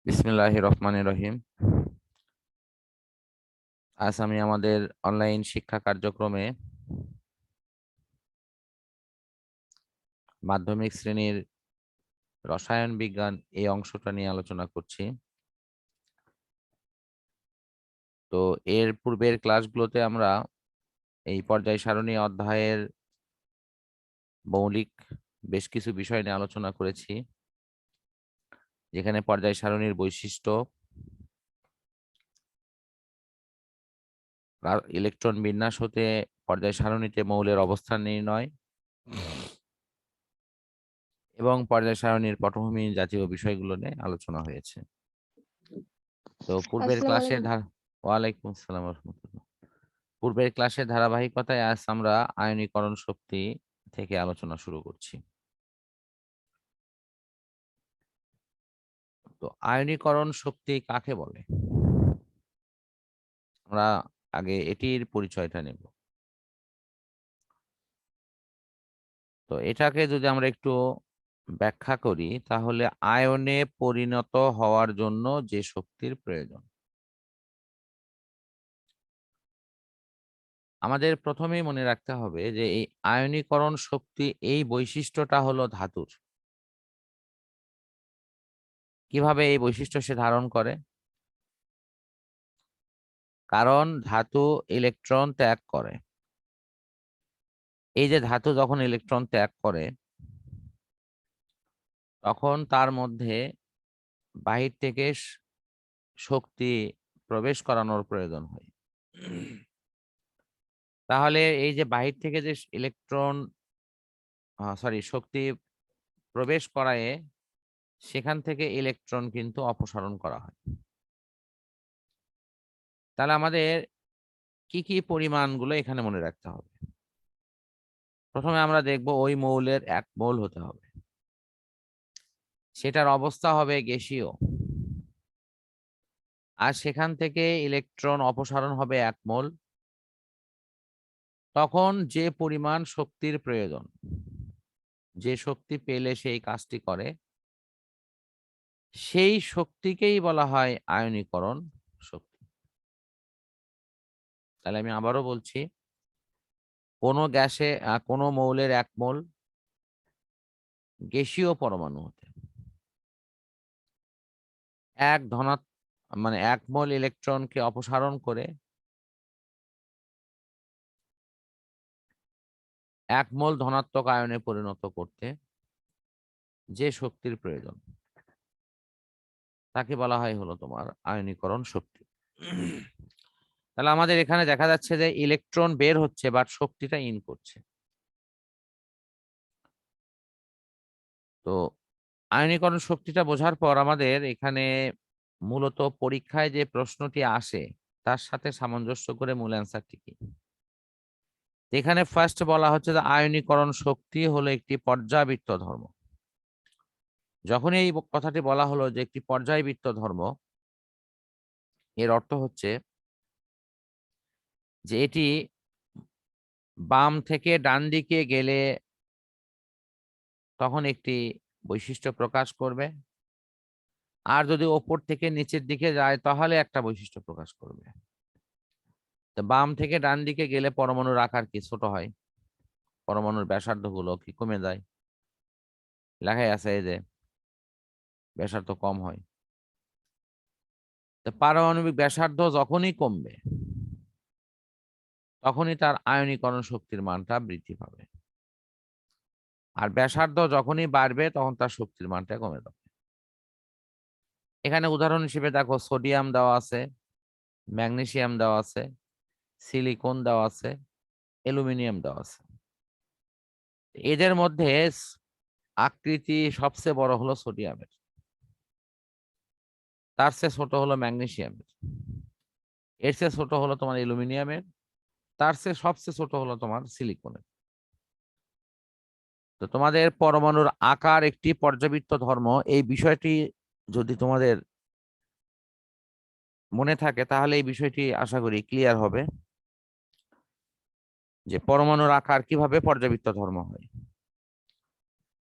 বিসমিল্লাহির রহমানির রহিম। আজ আমি আমাদের অনলাইন শিক্ষা কার্যক্রমে মাধ্যমিক শ্রেণীর রসায়ন বিজ্ঞান এই অংশটা নিয়ে আলোচনা করছি। তো এর পূর্বের ক্লাসগুলোতে আমরা এই পর্যায় সারণী অধ্যায়ের মৌলিক বেশ কিছু বিষয় নিয়ে আলোচনা করেছি, যেখানে পর্যায় সারণীর বৈশিষ্ট্য, ইলেকট্রন বিন্যাস হতে পর্যায় সারণীতে মৌলের অবস্থান নির্ণয় এবং পর্যায় সারণীর পটভূমি জাতীয় বিষয়গুলো নিয়ে আলোচনা হয়েছে। তো পূর্বের ক্লাসের ওয়ালাইকুম আসসালাম ওয়া রাহমাতুল্লাহ। পূর্বের ক্লাসের ধারাবাহিকতায় আজ আমরা আয়নীকরণ শক্তি থেকে আলোচনা শুরু করছি। তো আয়নীকরণ শক্তি কাকে বলে, আমরা আগে এটির পরিচয়টা নেব। তো এটাকে যদি আমরা একটু ব্যাখ্যা করি, তাহলে আয়নে পরিণত হওয়ার জন্য যে শক্তির প্রয়োজন। আমাদের প্রথমেই মনে রাখতে হবে যে এই আয়নীকরণ শক্তি, এই বৈশিষ্ট্যটা হলো ধাতুর। কিভাবে এই বৈশিষ্ট্য সে ধারণ করে? কারণ ধাতু ইলেকট্রন ত্যাগ করে। এই যে ধাতু যখন ইলেকট্রন ত্যাগ করে, তখন তার মধ্যে বাহির থেকে শক্তি প্রবেশ করানোর প্রয়োজন হয়। তাহলে এই যে বাহির থেকে যে ইলেকট্রন শক্তি প্রবেশ করায়, সেখান থেকে ইলেকট্রন কিন্তু অপসারণ করা হয়। তাহলে আমাদের কি কি পরিমাণগুলো এখানে মনে রাখতে হবে। প্রথমে আমরা দেখব ওই মৌলের 1 মোল হতে হবে, সেটার অবস্থা হবে গ্যাসীয়, আর সেখান থেকে ইলেকট্রন অপসারণ হবে 1 মোল। তখন যে পরিমাণ শক্তির প্রয়োজন, যে শক্তি পেলে সেই কাজটি করে, সেই শক্তিকেই বলা হয় আয়নীকরণ শক্তি। তাহলে আমি আবারও বলছি, কোনো গ্যাসে কোনো মৌলের 1 মোল গ্যাসীয় পরমাণু হতে 1 মোল ইলেকট্রনকে অপসারণ করে 1 মোল ধনাত্মক আয়নে পরিণত করতে যে শক্তির প্রয়োজন, তাকে বলা হয় হলো তোমার আয়নীকরণ শক্তি। তাহলে আমাদের এখানে দেখা যাচ্ছে যে ইলেকট্রন বের হচ্ছে, বাট শক্তিটা ইন করছে। তো আয়নীকরণ শক্তিটা বোঝার পর আমাদের এখানে মূলত পরীক্ষায় যে প্রশ্নটি আসে, তার সাথে সামঞ্জস্য করে মূল অ্যান্সারটি কি। এখানে ফার্স্ট বলা হচ্ছে যে আয়নীকরণ শক্তি হলো একটি পর্যায়বৃত্ত ধর্ম। যখনই এই কথাটি বলা হলো যে একটি পর্যায়বৃত্ত ধর্ম, এর অর্থ হচ্ছে যে এটি বাম থেকে ডান দিকে গেলে তখন একটি বৈশিষ্ট্য প্রকাশ করবে, আর যদি ওপর থেকে নিচের দিকে যায় তাহলে একটা বৈশিষ্ট্য প্রকাশ করবে। তো বাম থেকে ডান দিকে গেলে পরমাণুর আকার কি ছোট হয়, পরমাণুর ব্যাসার্ধ গুলো কি কমে যায়। লেখাই আছে এই যে ব্যাসার্ধ কম হয়। তো পারমাণবিক ব্যাসার্ধ যখনই কমবে, তখনই তার আয়নীকরণ শক্তির মানটা বৃদ্ধি পাবে, আর ব্যাসার্ধ যখনই বাড়বে তখন তার শক্তির মানটা কমে যাবে। এখানে উদাহরণ হিসেবে দেখো, সোডিয়াম দেওয়া আছে, ম্যাগনেসিয়াম দেওয়া আছে, সিলিকন দেওয়া আছে, অ্যালুমিনিয়াম দেওয়া আছে। এদের মধ্যে আকৃতি সবচেয়ে বড় হলো সোডিয়ামের, তার চেয়ে ছোট হলো ম্যাগনেসিয়ামের, এর চেয়ে ছোট হলো তোমার অ্যালুমিনিয়ামের, তার চেয়ে সবচেয়ে ছোট হলো তোমার সিলিকনের। তো তোমাদের পরমাণুর আকার একটি পর্যাবৃত্ত ধর্ম, এই বিষয়টি যদি তোমাদের মনে থাকে তাহলে এই বিষয়টি আশা করি ক্লিয়ার হবে যে পরমাণুর আকার কিভাবে পর্যাবৃত্ত ধর্ম হয়।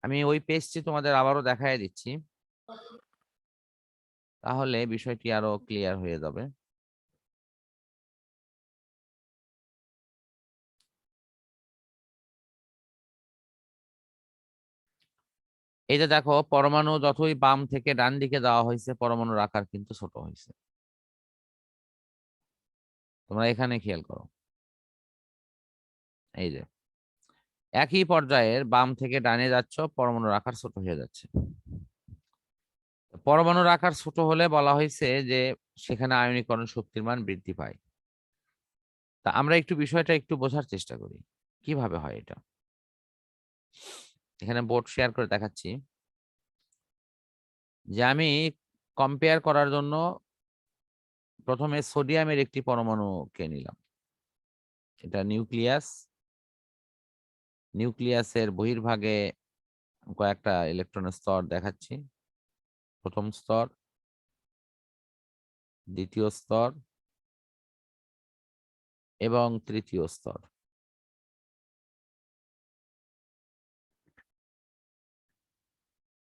আমি ওই পেজটি তোমাদের আবারও দেখাই দিচ্ছি। তাহলে বিষয়টি আরো ক্লিয়ার হয়ে যাবে। এই যে দেখো, পরমাণু যতই বাম থেকে ডান দিকে যাওয়া হয়েছে, পরমাণুর আকার কিন্তু ছোট হয়েছে। তোমরা এখানে খেয়াল করো, এই যে একই পর্যায়ের বাম থেকে ডানে যাচ্ছ, পরমাণুর আকার ছোট হয়ে যাচ্ছে। পরমাণুর আকার ছোট হলে বলা হয়েছে যে সেখানে আয়নীকরণ শক্তির মান বৃদ্ধি পায়। তা আমরা একটু বিষয়টা একটু বোঝার চেষ্টা করি, কিভাবে হয় এটা। এখানে বোর্ড শেয়ার করে দেখাচ্ছি যে আমি কম্পেয়ার করার জন্য প্রথমে সোডিয়ামের একটি পরমাণুকে নিলাম। এটা নিউক্লিয়াস। নিউক্লিয়াসের বহির্ভাগে কয়েকটা ইলেকট্রনের স্তর দেখাচ্ছি। প্রথম স্তর, দ্বিতীয় স্তর এবং তৃতীয় স্তর।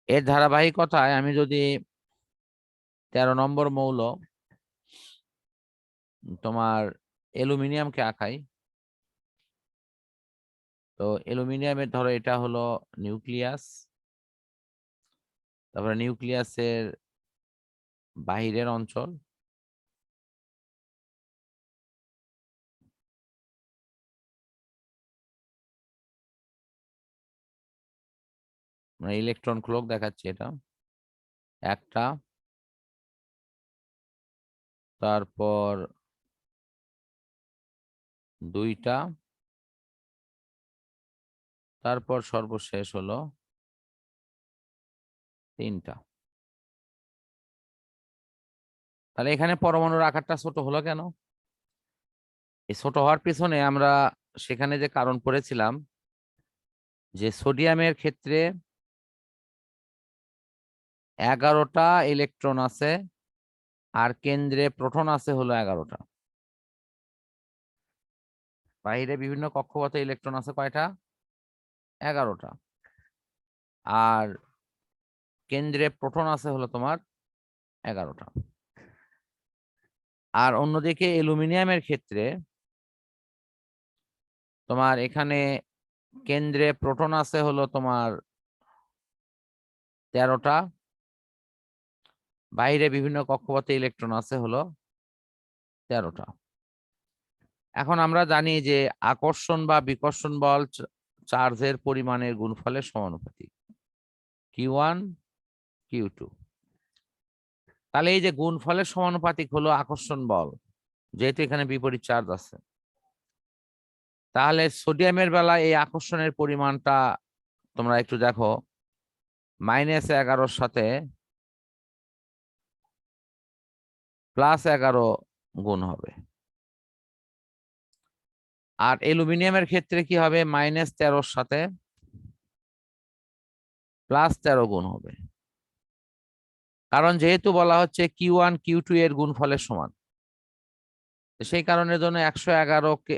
এর ধারাবাহিকতায় আমি যদি 13 নম্বর মৌল তোমার অ্যালুমিনিয়ামকে আঁকাই, তো অ্যালুমিনিয়ামের ধরো এটা হলো নিউক্লিয়াস, তারপরে নিউক্লিয়াসের বাহিরের অঞ্চল, মানে ইলেকট্রন ক্লক দেখাচ্ছে এটা একটা, তারপর দুইটা, তারপর সর্বশেষ হলো তিনটা। তাহলে এখানে পরমাণুর আকারটা ছোট হলো কেন? এই ছোট হওয়ার পিছনে আমরা সেখানে যে কারণ পড়েছিলাম যে সোডিয়ামের ক্ষেত্রে 11টা ইলেকট্রন আছে আর কেন্দ্রে প্রোটন আছে হলো 11টা। বাইরে বিভিন্ন কক্ষপথে ইলেকট্রন আছে কয়টা? 11টা। আর কেন্দ্রে প্রোটন আছে হলো তোমার 11টা। আর অন্যদিকে অ্যালুমিনিয়ামের ক্ষেত্রে তোমার এখানে কেন্দ্রে প্রোটন আছে হলো তোমার 13টা, বাইরে বিভিন্ন কক্ষপথে ইলেকট্রন আছে হলো 13টা। এখন আমরা জানি যে আকর্ষণ বা বিকর্ষণ বল চার্জের পরিমাণের গুণফলের সমানুপাতিক, Q1 Q2। তাহলে এই যে গুণফলের সমানুপাতিক হলো আকর্ষণ বল, যেহেতু এখানে বিপরীত চার্জ আছে, তাহলে সোডিয়ামের বেলায় এই আকর্ষণের পরিমাণটা তোমরা একটু দেখো, -11 সাথে +11 গুণ হবে। আর অ্যালুমিনিয়ামের ক্ষেত্রে কি হবে? -13 সাথে +13 গুণ হবে। কারণ যেহেতু বলা হচ্ছে Q1 Q2 এর গুণফলের সমান, সেই কারণের জন্য 111 কে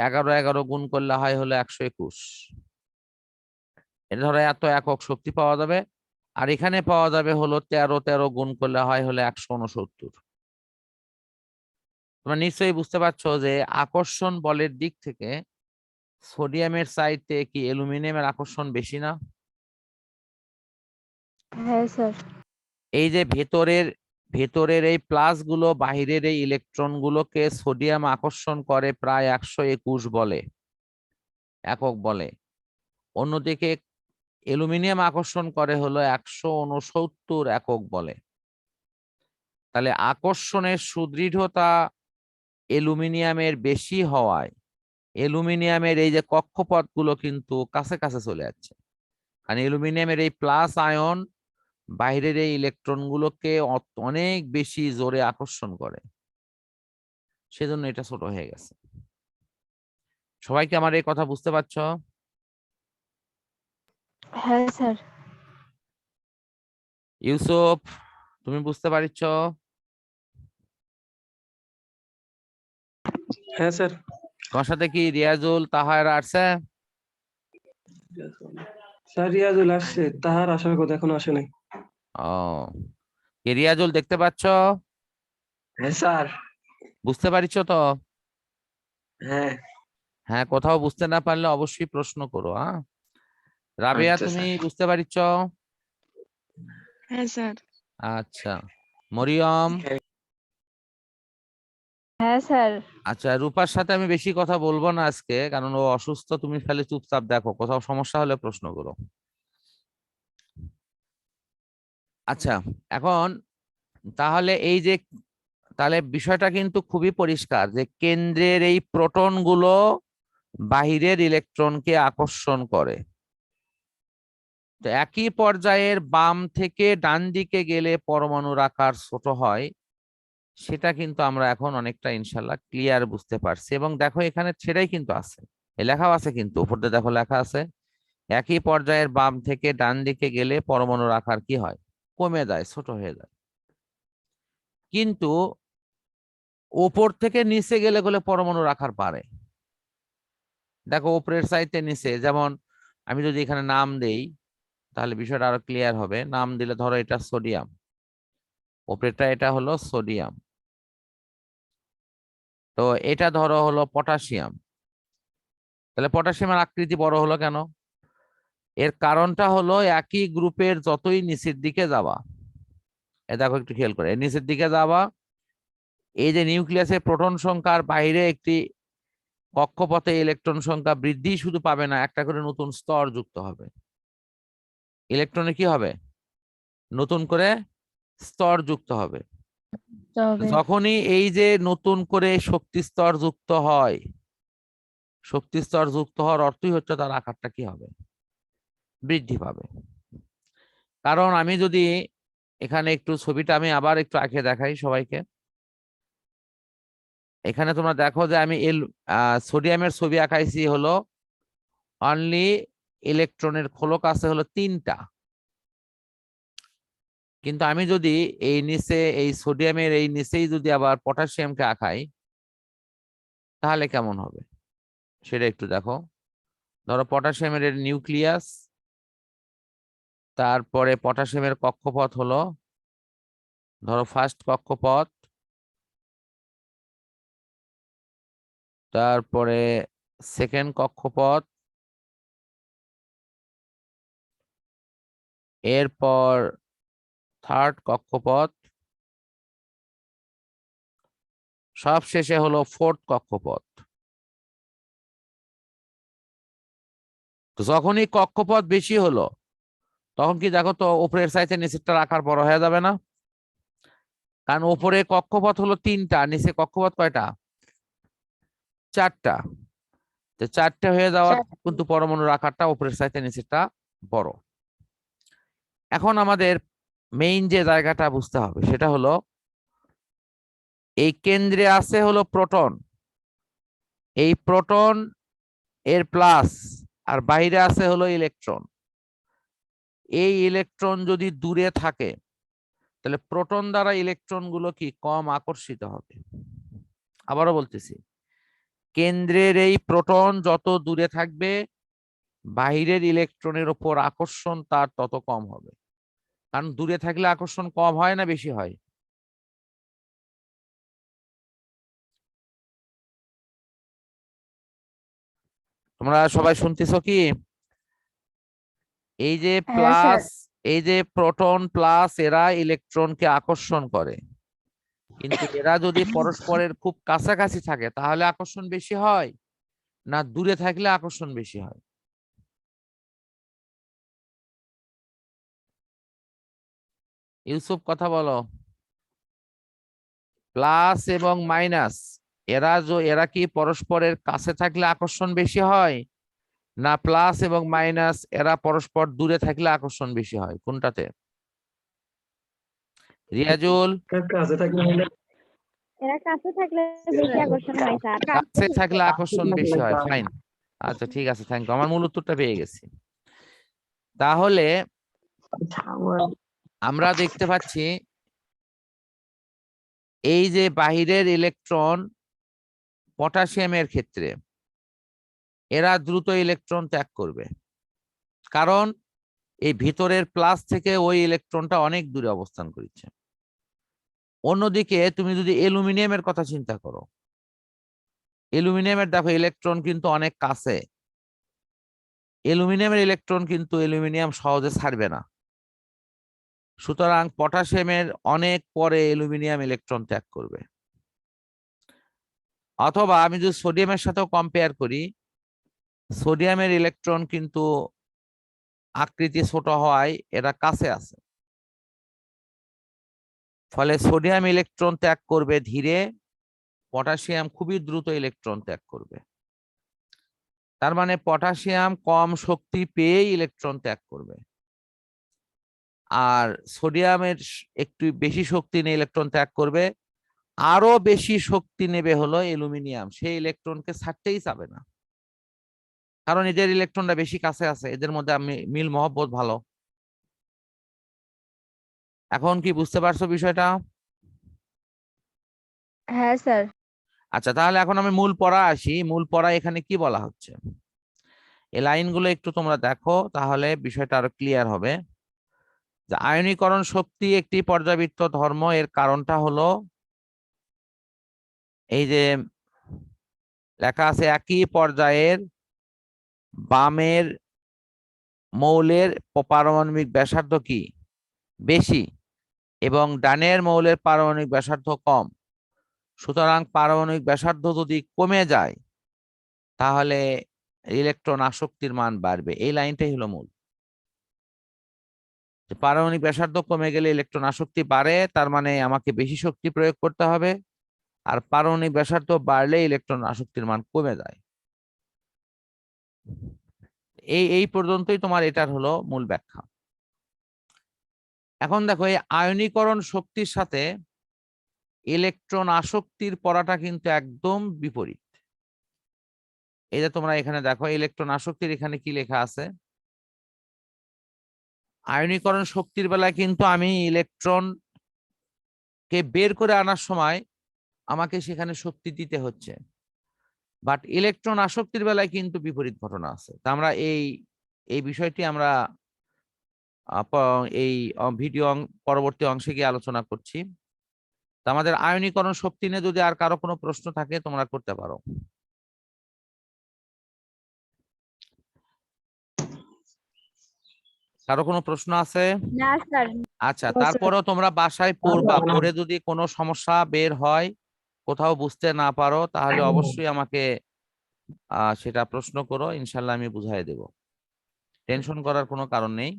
11 গুণ করলে হয় হলো 121। এটা ধরো এত একক শক্তি পাওয়া যাবে, আর এখানে পাওয়া যাবে হলো 13 গুণ করলে হয় হলো 169। তোমরা নিশ্চয়ই বুঝতে পারছো যে আকর্ষণ বলের দিক থেকে সোডিয়ামের চাইতে কি অ্যালুমিনিয়ামের আকর্ষণ বেশি না? হ্যাঁ স্যার। এই যে ভেতরের এই প্লাস গুলো বাহিরের এই ইলেকট্রন গুলোকে সোডিয়াম আকর্ষণ করে প্রায় 121 বলে, একক বলে। অন্যদিকে অ্যালুমিনিয়াম আকর্ষণ করে হলো 169 একক বলে। তাহলে আকর্ষণের সুদৃঢ়তা অ্যালুমিনিয়ামের বেশি হওয়ায় অ্যালুমিনিয়ামের এই যে কক্ষপথ গুলো কিন্তু কাছে কাছে চলে যাচ্ছে, কারণ অ্যালুমিনিয়ামের এই প্লাস আয়ন বাইরের এই ইলেকট্রন গুলোকে অনেক বেশি জোরে আকর্ষণ করে, সেজন্য এটা ছোট হয়ে গেছে। সবাই কি আমার এই কথা বুঝতে পারছো? হ্যাঁ স্যার। ইউসুফ, তুমি বুঝতে পারছো? হ্যাঁ স্যার। তোমার সাথে কি রিয়াজুল, তাহার আসছে? স্যার রিয়াজুল আসছে, তাহার আসার কথা এখনো আসে নাই। ও, রিয়াজুল দেখতে পাচ্ছ? হ্যাঁ স্যার। বুঝতে পারছো তো? হ্যাঁ। হ্যাঁ, কোথাও বুঝতে না পারলে অবশ্যই প্রশ্ন করো। হ্যাঁ, রাবেয়া আচ্ছা তুমি স্যার। বুঝতে পারছ? হ্যাঁ স্যার। আচ্ছা, মরিয়ম? হ্যাঁ স্যার। আচ্ছা, রূপার সাথে আমি বেশি কথা বলবো না আজকে, কারণ ও অসুস্থ। তুমি খালি চুপচাপ দেখো, কোথাও সমস্যা হলে প্রশ্ন করো। আচ্ছা, এখন তাহলে তাহলে বিষয়টা কিন্তু খুবই পরিষ্কার যে কেন্দ্রের এই প্রোটন গুলো বাহিরের ইলেকট্রনকে আকর্ষণ করে। তো একই পর্যায়ের বাম থেকে ডান দিকে গেলে পরমাণুর আকার ছোট হয়, সেটা কিন্তু আমরা এখন অনেকটা ইনশাল্লাহ ক্লিয়ার বুঝতে পারছি। এবং দেখো এখানে সেটাই কিন্তু আছে, লেখাও আছে, কিন্তু উপর দিয়ে দেখো লেখা আছে একই পর্যায়ের বাম থেকে ডান দিকে গেলে পরমাণুর আকার কি হয়? কমে যায়, ছোট হয়ে যায়। কিন্তু ওপর থেকে নিচে গেলে পরমাণুর আকার বাড়ে। দেখো উপরের সাইডে নিচে, যেমন আমি যদি এখানে নাম দেই তাহলে বিষয়টা আরো ক্লিয়ার হবে। নাম দিলে ধরো এটা সোডিয়াম, উপরেরটা এটা হলো সোডিয়াম, তো এটা ধরো হলো পটাশিয়াম। তাহলে পটাশিয়ামের আকৃতি বড় হলো কেন? এর কারণটা হলো একই গ্রুপের যতই নিচের দিকে যাবা, এ দেখো একটু খেয়াল করে, নিচের দিকে যাবা, এই যে নিউক্লিয়াসের প্রোটন সংখ্যা আর বাইরে একটি কক্ষপথে ইলেকট্রন সংখ্যা বৃদ্ধি শুধু পাবে না, একটা করে নতুন স্তর যুক্ত হবে। ইলেকট্রনে কি হবে? নতুন করে স্তর যুক্ত হবে। তবে যখনই এই যে নতুন করে শক্তি স্তর যুক্ত হয়, শক্তি স্তর যুক্ত হওয়ার অর্থই হচ্ছে তার আকারটা কি হবে? বৃদ্ধি পাবে। কারণ আমি যদি এখানে একটু ছবিটা আমি আবার একটু আঁকে দেখাই সবাইকে। এখানে তোমরা দেখো যে আমি সোডিয়ামের ছবি আঁকাইছি হলো অনলি ইলেকট্রনের খোলক আছে হলো 3টা। কিন্তু আমি যদি এই নিচে এই সোডিয়ামের এই নিচেই যদি আবার পটাশিয়ামকে আঁকাই তাহলে কেমন হবে সেটা একটু দেখো। ধরো পটাশিয়ামের এর নিউক্লিয়াস, তারপরে পটাশিয়ামের কক্ষপথ হলো ধরো ফার্স্ট কক্ষপথ, তারপরে সেকেন্ড কক্ষপথ, এরপর থার্ড কক্ষপথ, সব শেষে হলো ফোর্থ কক্ষপথ। তো যখনই কক্ষপথ বেশি হলো তখন কি দেখো তো উপরের সাইডে নিচেরটার আকার বড় হয়ে যাবে না? কারণ উপরে কক্ষপথ হলো 3টা, নিচে কক্ষপথ কয়টা? 4টা। তো 4টে হয়ে যাওয়ার কিন্তু পরমাণুর আকারটা উপরের সাইডে নিচেরটা বড়। এখন আমাদের মেইন যে জায়গাটা বুঝতে হবে সেটা হলো এই কেন্দ্রে আছে হলো প্রোটন, এই প্রোটন এর প্লাস আর বাইরে আছে হলো ইলেকট্রন। এই ইলেকট্রন যদি দূরে থাকে তাহলে প্রোটন দ্বারা ইলেকট্রন গুলো কি কম আকর্ষিত হবে। আবারও বলতেছি, কেন্দ্রের এই প্রোটন যত দূরে থাকবে বাহিরের ইলেকট্রনের উপর আকর্ষণ তার তত কম হবে। কারণ দূরে থাকলে আকর্ষণ কম হয় না বেশি হয়? তোমরা সবাই শুনতেছো কি? এই যে হ্যাঁ স্যার। প্লাস, এই যে প্রোটন প্লাস এরা ইলেকট্রনকে আকর্ষণ করে, কিন্তু এরা যদি পরস্পরের খুব কাছাকাছি থাকে তাহলে আকর্ষণ বেশি হয় না দূরে থাকলে আকর্ষণ বেশি হয়? ইউসুফ কথা বলো। প্লাস এবং মাইনাস এরা কি পরস্পরের কাছে থাকলে আকর্ষণ বেশি হয় না প্লাস এবং মাইনাস এরা পরস্পর দূরে থাকলে আকর্ষণ বেশি হয়? কোনটাতে? রিয়াজুল? কাছে থাকলে এরা কাছে থাকলে বেশি আকর্ষণ হয় স্যার। কাছে থাকলে আকর্ষণ বেশি হয়, ফাইন। আচ্ছা ঠিক আছে, থ্যাংক ইউ, আমার মূল উত্তরটা পেয়ে গেছি। তাহলে আমরা দেখতে পাচ্ছি এই যে বাহিরের ইলেকট্রন পটাশিয়ামের ক্ষেত্রে এরা দ্রুত ইলেকট্রন ত্যাগ করবে, কারণ এই ভিতরের প্লাস থেকে ওই ইলেকট্রনটা অনেক দূরে অবস্থান করছে। অন্যদিকে তুমি যদি অ্যালুমিনিয়ামের কথা চিন্তা করো, অ্যালুমিনিয়ামের দেখো ইলেকট্রন কিন্তু অনেক কাছে, অ্যালুমিনিয়ামের ইলেকট্রন কিন্তু অ্যালুমিনিয়াম সহজে ছাড়বে না। সুতরাং পটাশিয়ামের অনেক পরে অ্যালুমিনিয়াম ইলেকট্রন ত্যাগ করবে। অথবা আমি যদি সোডিয়ামের সাথেও কম্পেয়ার করি, সোডিয়ামের ইলেকট্রন কিন্তু আকৃতি ছোট হওয়ায় এরা কাছে আছে, ফলে সোডিয়াম ইলেকট্রন ত্যাগ করবে ধীরে, পটাশিয়াম খুবই দ্রুত ইলেকট্রন ত্যাগ করবে। তার মানে পটাশিয়াম কম শক্তি পেয়ে ইলেকট্রন ত্যাগ করবে, আর সোডিয়ামের একটু বেশি শক্তি নিয়ে ইলেকট্রন ত্যাগ করবে। আরো বেশি শক্তি নেবে হলো অ্যালুমিনিয়াম, সেই ইলেকট্রনকে ছাড়তেই চাবে না, কারণ এদের ইলেকট্রনটা বেশি কাছে আছে, এদের মধ্যে আমি মিল মহব্বত ভালো। এখন কি বুঝতে পারছো বিষয়টা? হ্যাঁ স্যার। আচ্ছা, তাহলে এখন আমি মূল পড়া আসি। মূল পড়া এখানে কি বলা হচ্ছে, এই লাইনগুলো একটু তোমরা দেখো, তাহলে বিষয়টা আরো ক্লিয়ার হবে। যে আয়নীকরণ শক্তি একটি পর্যাবৃত্ত ধর্ম, এর কারণটা হলো এই যে লেখা আছে, একই পর্যায়ের বামের মৌলের পারমাণবিক ব্যাসার্ধ কি বেশি এবং ডানের মৌলের পারমাণবিক ব্যাসার্ধ কম। সুতরাং পারমাণবিক ব্যাসার্ধ যদি কমে যায় তাহলে ইলেকট্রন আসক্তির মান বাড়বে। এই লাইনটাই হলো মূল। পারমাণবিক ব্যাসার্ধ কমে গেলে ইলেকট্রন আসক্তি বাড়ে, তার মানে আমাকে বেশি শক্তি প্রয়োগ করতে হবে, আর পারমাণবিক ব্যাসার্ধ বাড়লে ইলেকট্রন আসক্তির মান কমে যায়। এই পর্যন্তই তোমার এটার হলো মূল ব্যাখ্যা। এখন দেখো, এই আয়নীকরণ শক্তির সাথে ইলেকট্রন আসক্তির পড়াটা কিন্তু একদম বিপরীত। এই যে তোমরা এখানে দেখো ইলেকট্রন আসক্তির এখানে কি লেখা আছে, আয়নীকরণ শক্তির বেলায় কিন্তু আমি ইলেকট্রন কে বের করে আনার সময় আমাকে সেখানে শক্তি দিতে হচ্ছে, বাট ইলেকট্রন আসক্তির বেলায় কিন্তু বিপরীত ঘটনা আছে। তা আমরা এই বিষয়টি আমরা এই ভিডিও পরবর্তী অংশে গিয়ে আলোচনা করছি। তা আমাদের আয়নীকরণ শক্তি নিয়ে যদি আর কারো কোনো প্রশ্ন থাকে তোমরা করতে পারো। কারো কোনো প্রশ্ন আছে? না স্যার। আচ্ছা, তারপরেও তোমরা বাসায় পড়বা, পড়ে যদি কোনো সমস্যা বের হয়, কোথাও বুঝতে না পারো, তাহলে অবশ্যই আমাকে সেটা প্রশ্ন করো, ইনশাল্লাহ আমি বুঝাই দেব। টেনশন করার কোনো কারণ নেই।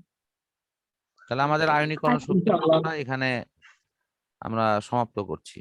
তাহলে আমাদের আয়নীকরণ শক্তির পড়াটা এখানে আমরা সমাপ্ত করছি।